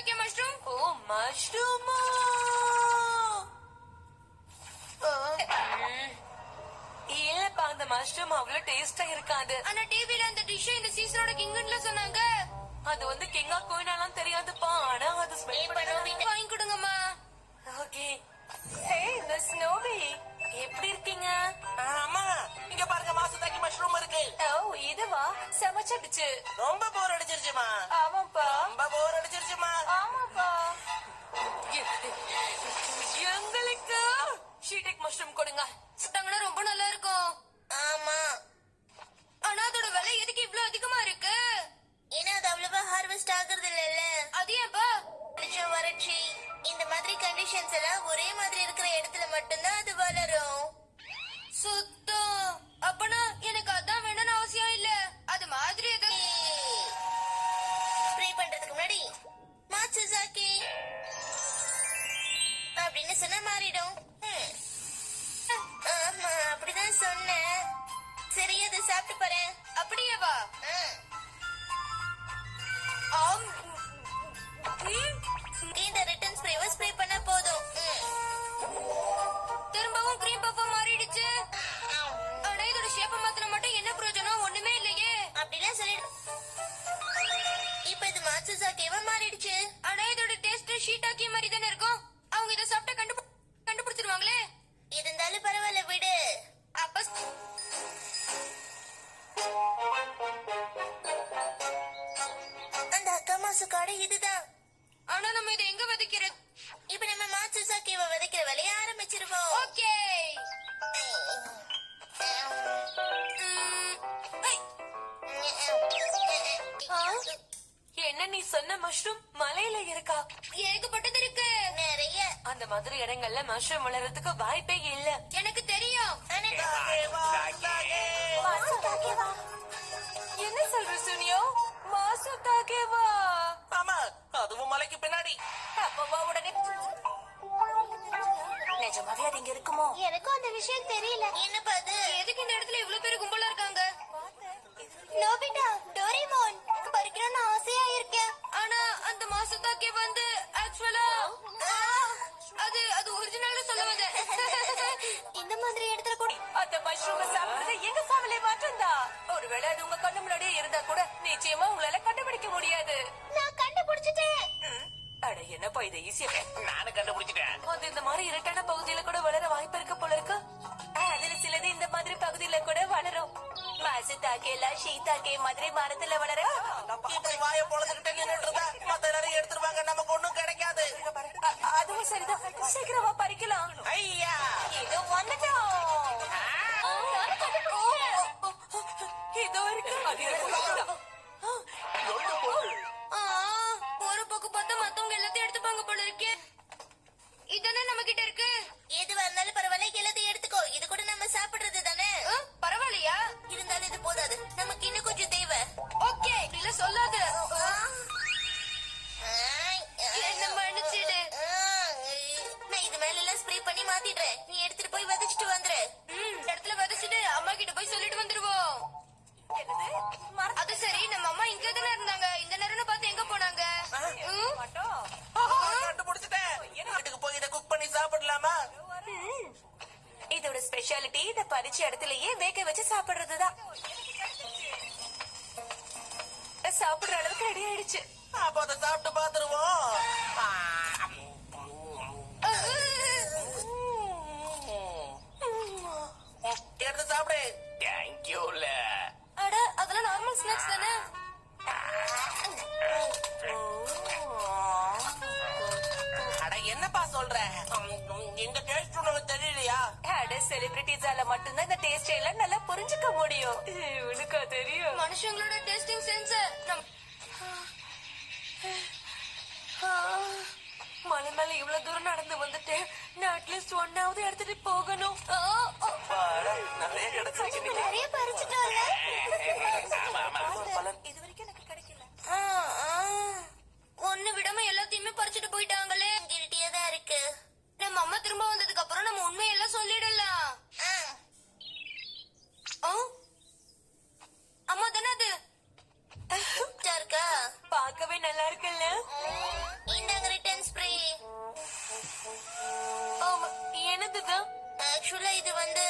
இருக்கே மஷ்ரூம். ஓ மஷ்ரூமா? இல்லப்பா, அந்த மஷ்ரூம் அவ்வளவு டேஸ்டா இருக்காது. ஆனா டிவில அந்த டிஷ் இந்த சீசனோட கிங்குன்னு சொன்னாங்க. அது வந்து கிங்கா கோயினாலாம் தெரியாதுப்பா. ஆனா அது ஸ்மெல் பண்ண வாங்கி கொடுங்கம்மா. ஓகே. ஹே மிஸ் நோபி, எப்படி இருக்கீங்க? அம்மா இங்க பாருங்க, மாசுதாக்கி மஷ்ரூம் இருக்கு. ஓ இதுவா? சமைச்சிடுச்சு. ரொம்ப போர் அடிச்சிருச்சுமா. ஆமாப்பா. ரொம்ப போர் அடிச்சிருச்சுமா. ஆமாப்பா. எங்களுக்கு ஷீடெக் மஷ்ரூம் கொடுங்க. சுட்டாங்கன்னா ரொம்ப நல்லா இருக்கும். ஆமா, ஆனா அதோட விலை எதுக்கு இவ்ளோ அதிகமா இருக்கு? ஏன்னா அது அவ்வளவா ஹார்வெஸ்ட் ஆகுறது இல்ல. அது ஏன்பா? வறட்சி இந்த மாதிரி கண்டிஷன்ஸ் எல்லாம் ஒரே மாதிரி இருக்கிற இடத்துல மட்டும்தான் அது வளரும். சுத்தம். அப்பனா எனக்கு அதான் வேணும்னு அவசியம் இல்ல. அது மாதிரி ஸ்ப்ரே பண்றதுக்கு முன்னாடி மாட்சுசாக்கி அப்படின்னு சொன்னா மாறிடும். ஆமா, அப்படிதான் சொன்னேன். சரி, அதை சாப்பிட்டு பாரு. அப்படியேவா? இந்த ரிட்டன் ஸ்ப்ரேவை ஸ்ப்ரே பண்ண போதும். திரும்பவும் கிரீம் பஃபா மாறிடுச்சு. ஆனா இதோட ஷேப்ப மாத்தின மட்டும் என்ன பிரயோஜனம்? ஒண்ணுமே இல்லையே. அப்படிலாம் சொல்லிடு. இப்ப இது மாட்சுசாக்கியவா மாறிடுச்சு. ஆனா இதோட டேஸ்ட் ஷீட்டாக்கி மாதிரி தானே இருக்கும். அவங்க இதை சாப்பிட்டா கண்டுபிடிச்சிருவாங்களே. இருந்தாலும் பரவாயில்ல, விடு. அப்ப அந்த அக்கா மாசு காடு இதுதான். ஆனா நம்ம இதை எங்க விதைக்கிறது? இப்ப நம்ம மாட்சுசாக்கியவ விதைக்கிற வேலையை ஆரம்பிச்சிருவோம். ஓகே. என்ன நீ சொன்ன மஷ்ரூம் மலையில இருக்கா? ஏகப்பட்டது இருக்கு. நிறைய. அந்த மாதிரி இடங்கள்ல மஷ்ரூம் வளர்றதுக்கு வாய்ப்பே இல்ல. எனக்கு தெரியும். என்ன சொல்ற சுனியோ? மாசு தாக்கேவா? ஆமா, அதுவும் மலைக்கு பின்னாடி. அப்பவா உடனே நிஜமாவே அது இங்க இருக்குமோ? எனக்கும் அந்த விஷயம் தெரியல. என்னப்பா அது? எதுக்கு இந்த இடத்துல இவ்வளவு பேர் கும்பலா இருக்காங்க? நோபிட்டா, டோரேமோன் பறிக்கணும்னு ஆசையா இருக்கேன். ஆனா அந்த மாசத்தாக்கே வந்து ஆக்சுவலா அது ஒரிஜினல் சொல்ல வந்தேன். இந்த மாதிரி இடத்துல கூட அந்த மஷ்ரூம் சாப்பிடுறது எங்க ஃபேமிலி மாற்றம் தான். ஒருவேளை அது உங்க கண்ணு முன்னாடியே இருந்தா கூட நிச்சயமா உங்களால கண்டுபிடிக்க முடியாது. நான் கண்டுபிடிச்சிட்டேன். அட என்னப்பா இது ஈஸியா? நானும் கண்டுபிடிச்சிட்டேன். அது இந்த மாதிரி இருட்டான பகுதியில கூட வளர வாய்ப்பு இருக்க போல இருக்கு. அதுல சிலது இந்த மாதிரி பகுதியில கூட வளரும். மாசு தாக்கேல ஷீதாக்கே மாதிரி மரத்துல வளர. இப்படி வாய பொழுதுகிட்டே நின்னுட்டு இருந்தா மத்த எல்லாரும் எடுத்துருவாங்க, நமக்கு ஒண்ணும் கிடைக்காது. அதுவும் சரிதான், சீக்கிரமா பறிக்கலாம். ஐயா, இது வந்துட்டோம். இதோ இருக்கு. அது இருக்கு. ஒரு பக்கம் பார்த்தா மத்தவங்க எல்லாத்தையும் எடுத்துப்பாங்க போல இருக்கே. இதானே நம்ம கிட்ட இருக்கு. எதுவா இருந்தாலும் பரவாயில்ல, எல்லாத்தையும் எடுத்துக்கோ. இது கூட நம்ம சாப்பிடுறது தானே. பரவாயில்லையா? இருந்தாலும் இது போதாது, நமக்கு இன்னும் கொஞ்சம் தேவை. ஓகே, இல்ல சொல்லாத. என்ன மன்னிச்சிடு. நான் இது மேல எல்லாம் ஸ்ப்ரே பண்ணி மாத்திடுறேன். நீ எடுத்துட்டு போய் விதைச்சிட்டு வந்துரு. இடத்துல விதைச்சிட்டு அம்மா கிட்ட போய் சொல்லிட்டு வந்துருவோம். அது சரி, நம்ம அம்மா இங்க தானே இருந்தாங்க. இந்த நேரம் பார்த்து எங்க போனாங்க? கண்டுபிடிச்சிட்டேன். வீட்டுக்கு போய் இதை குக் பண்ணி சாப்பிடலாமா? இதோட ஸ்பெஷாலிட்டி இத பறிச்ச இடத்துலயே வேக வச்சு சாப்பிடுறதுதான். சாப்பிடுற அளவுக்கு ரெடி ஆயிடுச்சு. அப்ப அதை சாப்பிட்டு பாத்துருவோம். எடுத்து சாப்பிடு. தேங்க்யூல. அட, அதெல்லாம் நார்மல் ஸ்நாக்ஸ் தானே. அட என்னப்பா சொல்ற? இந்த டேஸ்ட் உனக்கு தெரியலையா? செலிபிரிட்டிஸால மட்டும்தான் இந்த டேஸ்ட் எல்லாம் நல்லா புரிஞ்சுக்க முடியும். உனக்கா தெரியும்? மனுஷங்களோட டேஸ்டிங் சென்ஸ் மலை மேல இவ்வளவு தூரம் நடந்து வந்துட்டேன். நான் அட்லீஸ்ட் ஒன்னாவது எடுத்துட்டு போகணும். நிறைய கிடைச்சிருக்கு. நிறைய பறிச்சுட்டோம்ல. இது வரைக்கும் எனக்கு கிடைக்கல. ஒண்ணு விடாம எல்லாத்தையுமே பறிச்சுட்டு போயிட்டாங்களே. கிரிட்டியா தான் இருக்கு. நம்ம அம்மா திரும்ப வந்ததுக்கு அப்புறம் நம்ம உண்மையெல்லாம் சொல்லிடலாம். அம்மா தானே அது? இருக்கா? பார்க்கவே நல்லா இருக்குல்ல? இந்த ஆக்சுவலா இது வந்து